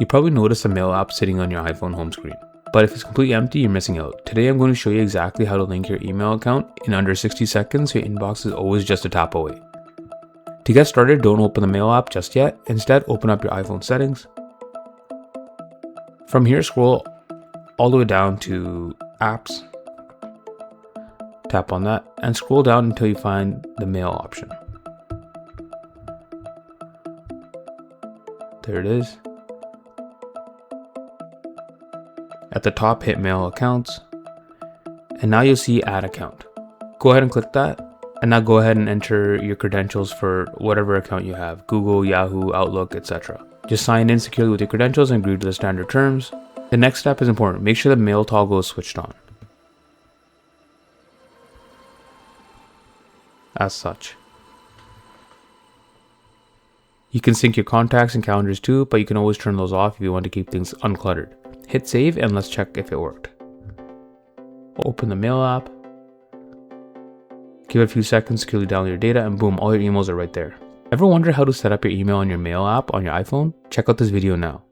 You probably noticed a mail app sitting on your iPhone home screen. But if it's completely empty, you're missing out. Today I'm going to show you exactly how to link your email account in under 60 seconds so your inbox is always just a tap away. To get started, don't open the mail app just yet. Instead, open up your iPhone settings. From here, scroll all the way down to apps. Tap on that and scroll down until you find the mail option. There it is. At the top, hit mail accounts. And now you'll see add account. Go ahead and click that. And now go ahead and enter your credentials for whatever account you have. Google, Yahoo, Outlook, etc. Just sign in securely with your credentials and agree to the standard terms. The next step is important. Make sure the mail toggle is switched on. As such. You can sync your contacts and calendars too, but you can always turn those off if you want to keep things uncluttered. Hit save and let's check if it worked. Open the mail app. Give it a few seconds, securely download your data, and boom, all your emails are right there. Ever wonder how to set up your email on your mail app on your iPhone? Check out this video now.